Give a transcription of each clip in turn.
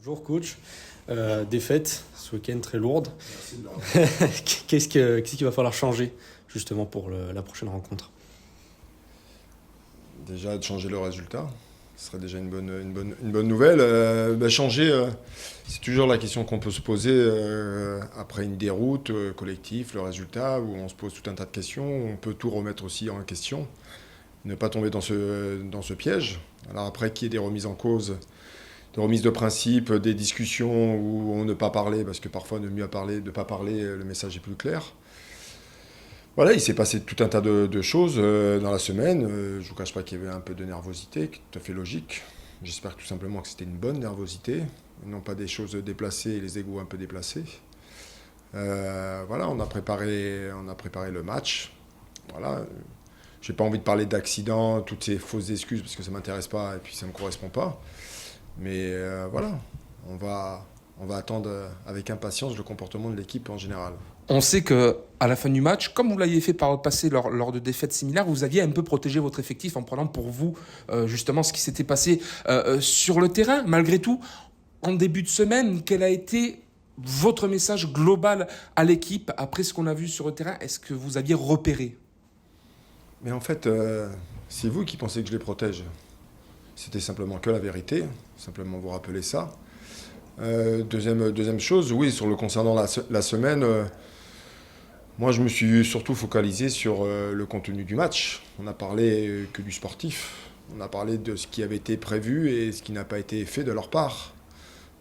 Bonjour coach. Défaite ce week-end très lourde. Merci de l'avoir. Qu'est-ce qu'il va falloir changer justement pour la prochaine rencontre? Déjà de changer le résultat, ce serait déjà une bonne nouvelle. Changer, c'est toujours la question qu'on peut se poser après une déroute collective, le résultat, où on se pose tout un tas de questions, on peut tout remettre aussi en question, ne pas tomber dans ce piège. Alors après, qu'il y ait des remises en cause, des remises de principe, des discussions où on ne pas parler, parce que parfois de mieux parler, de ne pas parler, le message est plus clair. Voilà, il s'est passé tout un tas de choses dans la semaine. Je ne vous cache pas qu'il y avait un peu de nervosité, tout à fait logique. J'espère tout simplement que c'était une bonne nervosité, non pas des choses déplacées et les égos un peu déplacés. Voilà, on a préparé le match. Voilà, j'ai pas envie de parler d'accident, toutes ces fausses excuses, parce que ça ne m'intéresse pas et puis ça ne me correspond pas. Mais voilà, on va attendre avec impatience le comportement de l'équipe en général. On sait qu'à la fin du match, comme vous l'aviez fait par le passé lors de défaites similaires, vous aviez un peu protégé votre effectif en prenant pour vous justement ce qui s'était passé sur le terrain. Malgré tout, en début de semaine, quel a été votre message global à l'équipe après ce qu'on a vu sur le terrain? Est-ce que vous aviez repéré? Mais en fait, c'est vous qui pensez que je les protège. C'était simplement que la vérité, simplement vous rappeler ça. Deuxième chose, oui, concernant la semaine, moi je me suis surtout focalisé sur le contenu du match. On n'a parlé que du sportif, on a parlé de ce qui avait été prévu et ce qui n'a pas été fait de leur part.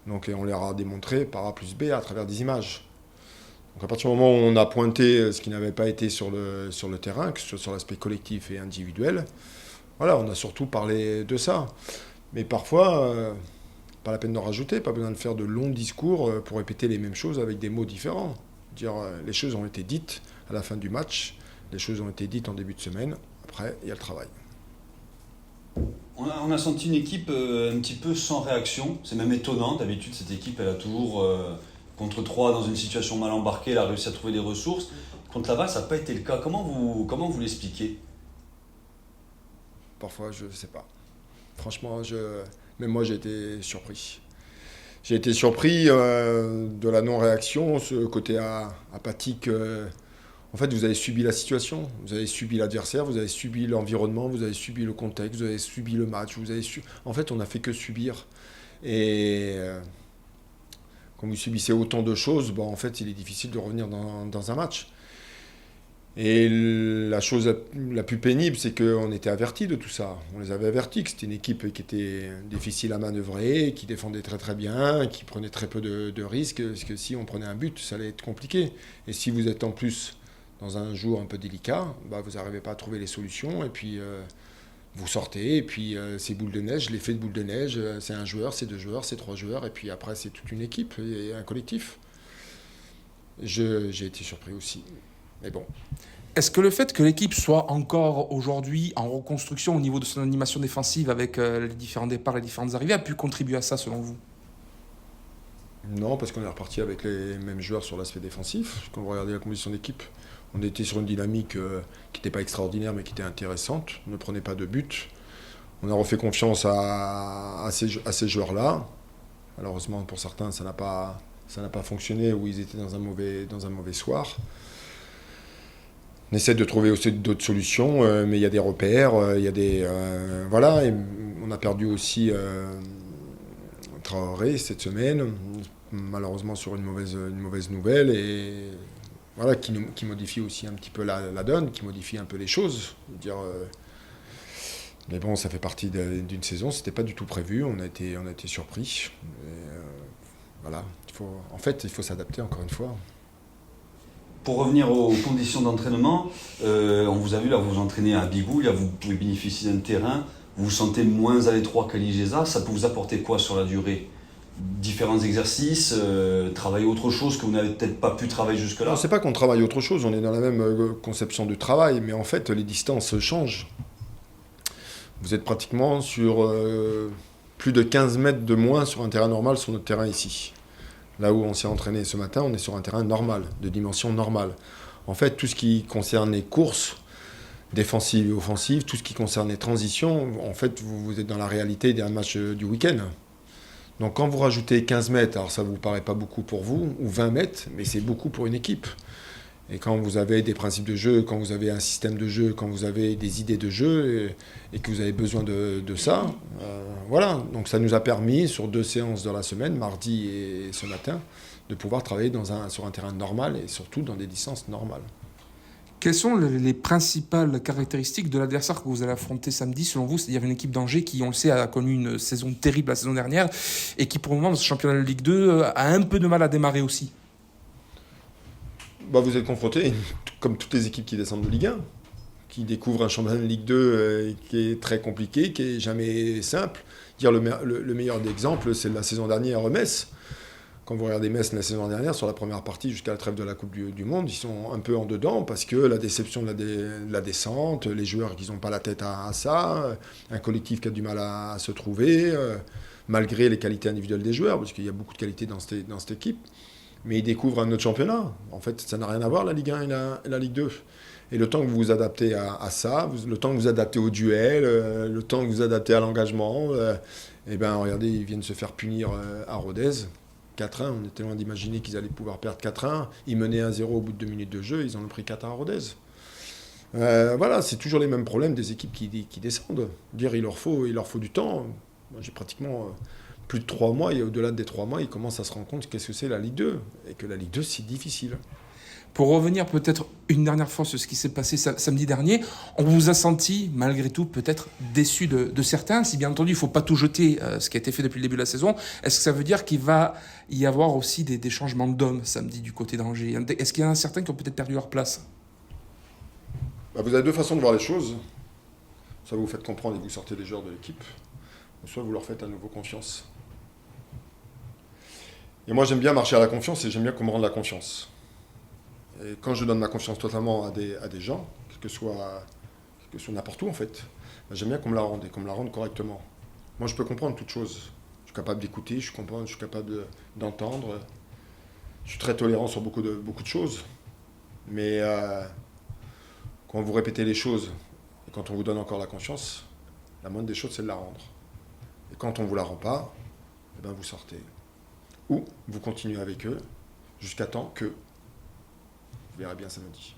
Donc, et on leur a démontré par A plus B à travers des images. Donc à partir du moment où on a pointé ce qui n'avait pas été sur le terrain, que ce soit sur l'aspect collectif et individuel, voilà, on a surtout parlé de ça. Mais parfois, pas la peine d'en rajouter, pas besoin de faire de longs discours pour répéter les mêmes choses avec des mots différents. Les choses ont été dites à la fin du match, les choses ont été dites en début de semaine, après il y a le travail. On a senti une équipe un petit peu sans réaction, c'est même étonnant, d'habitude cette équipe elle a toujours, contre 3 dans une situation mal embarquée, elle a réussi à trouver des ressources. Contre Laval ça n'a pas été le cas, comment vous l'expliquez? Parfois je ne sais pas. Franchement, même moi j'ai été surpris. J'ai été surpris de la non-réaction, ce côté apathique. En fait, vous avez subi la situation, vous avez subi l'adversaire, vous avez subi l'environnement, vous avez subi le contexte, vous avez subi le match. En fait, on n'a fait que subir. Et quand vous subissez autant de choses, en fait, il est difficile de revenir dans un match. Et la chose la plus pénible, c'est qu'on était avertis de tout ça. On les avait avertis que c'était une équipe qui était difficile à manœuvrer, qui défendait très très bien, qui prenait très peu de risques, parce que si on prenait un but, ça allait être compliqué. Et si vous êtes en plus dans un jour un peu délicat, vous n'arrivez pas à trouver les solutions, et puis vous sortez, et puis c'est boule de neige, l'effet de boule de neige, c'est un joueur, c'est 2 joueurs, c'est 3 joueurs, et puis après c'est toute une équipe et un collectif. J'ai été surpris aussi. Mais bon. Est-ce que le fait que l'équipe soit encore aujourd'hui en reconstruction au niveau de son animation défensive avec les différents départs, les différentes arrivées, a pu contribuer à ça selon vous? Non, parce qu'on est reparti avec les mêmes joueurs sur l'aspect défensif. Quand vous regardez la composition d'équipe, on était sur une dynamique qui n'était pas extraordinaire mais qui était intéressante. On ne prenait pas de but. On a refait confiance à ces joueurs-là. Malheureusement pour certains, ça n'a pas fonctionné ou ils étaient dans un mauvais soir. On essaie de trouver aussi d'autres solutions, mais il y a des repères, il y a des... voilà, et on a perdu aussi Traoré cette semaine, malheureusement sur une mauvaise nouvelle, et voilà, qui modifie aussi un petit peu la donne, qui modifie un peu les choses. Mais bon, ça fait partie d'une saison, c'était pas du tout prévu, on a été surpris. Et, voilà, il faut s'adapter encore une fois. Pour revenir aux conditions d'entraînement, on vous a vu là, vous vous entraînez à Bigou, là vous pouvez bénéficier d'un terrain, vous vous sentez moins à l'étroit qu'à l'IGESA, ça peut vous apporter quoi sur la durée? Différents exercices, travailler autre chose que vous n'avez peut-être pas pu travailler jusque-là? Non, c'est pas qu'on travaille autre chose, on est dans la même conception de travail, mais en fait les distances changent. Vous êtes pratiquement sur plus de 15 mètres de moins sur un terrain normal sur notre terrain ici. Là où on s'est entraîné ce matin, on est sur un terrain normal, de dimension normale. En fait, tout ce qui concerne les courses, défensives et offensives, tout ce qui concerne les transitions, en fait, vous êtes dans la réalité d'un match du week-end. Donc quand vous rajoutez 15 mètres, alors ça ne vous paraît pas beaucoup pour vous, ou 20 mètres, mais c'est beaucoup pour une équipe. Et quand vous avez des principes de jeu, quand vous avez un système de jeu, quand vous avez des idées de jeu et que vous avez besoin de ça, voilà. Donc ça nous a permis, sur 2 séances dans la semaine, mardi et ce matin, de pouvoir travailler sur un terrain normal et surtout dans des distances normales. Quelles sont les principales caractéristiques de l'adversaire que vous allez affronter samedi, selon vous? Il y avait une équipe d'Angers qui, on le sait, a connu une saison terrible la saison dernière et qui, pour le moment, dans ce championnat de Ligue 2, a un peu de mal à démarrer aussi. Vous êtes confronté, comme toutes les équipes qui descendent de Ligue 1, qui découvrent un championnat de Ligue 2 qui est très compliqué, qui n'est jamais simple. Le meilleur exemple, c'est la saison dernière à Metz. Quand vous regardez Metz la saison dernière, sur la première partie jusqu'à la trêve de la Coupe du Monde, ils sont un peu en dedans parce que la déception de la descente, les joueurs qui n'ont pas la tête à ça, un collectif qui a du mal à se trouver, malgré les qualités individuelles des joueurs, parce qu'il y a beaucoup de qualités dans cette équipe. Mais ils découvrent un autre championnat. En fait, ça n'a rien à voir, la Ligue 1 et la Ligue 2. Et le temps que vous vous adaptez à ça, le temps que vous vous adaptez au duel, le temps que vous vous adaptez à l'engagement, regardez, ils viennent se faire punir à Rodez. 4-1, on était loin d'imaginer qu'ils allaient pouvoir perdre 4-1. Ils menaient 1-0 au bout de 2 minutes de jeu, ils en ont pris 4 à Rodez. Voilà, c'est toujours les mêmes problèmes des équipes qui descendent. Il leur faut du temps. Moi, j'ai pratiquement plus de 3 mois, et au-delà des 3 mois, ils commencent à se rendre compte qu'est-ce que c'est la Ligue 2. Et que la Ligue 2, c'est difficile. Pour revenir peut-être une dernière fois sur ce qui s'est passé samedi dernier, on vous a senti, malgré tout, peut-être déçu de certains. Si bien entendu, il ne faut pas tout jeter, ce qui a été fait depuis le début de la saison. Est-ce que ça veut dire qu'il va y avoir aussi des changements d'hommes samedi du côté d'Angers? Est-ce qu'il y en a certains qui ont peut-être perdu leur place? Vous avez 2 façons de voir les choses. Soit vous faites comprendre et vous sortez des joueurs de l'équipe, soit vous leur faites à nouveau confiance. Et moi, j'aime bien marcher à la confiance et j'aime bien qu'on me rende la confiance. Et quand je donne ma confiance totalement à des gens, que ce soit n'importe où en fait, j'aime bien qu'on me la rende et qu'on me la rende correctement. Moi, je peux comprendre toute chose. Je suis capable d'écouter, je suis capable d'entendre. Je suis très tolérant sur beaucoup de choses. Mais quand vous répétez les choses et quand on vous donne encore la confiance, la moindre des choses, c'est de la rendre. Et quand on ne vous la rend pas, vous sortez. Ou vous continuez avec eux jusqu'à temps que... Vous verrez bien samedi.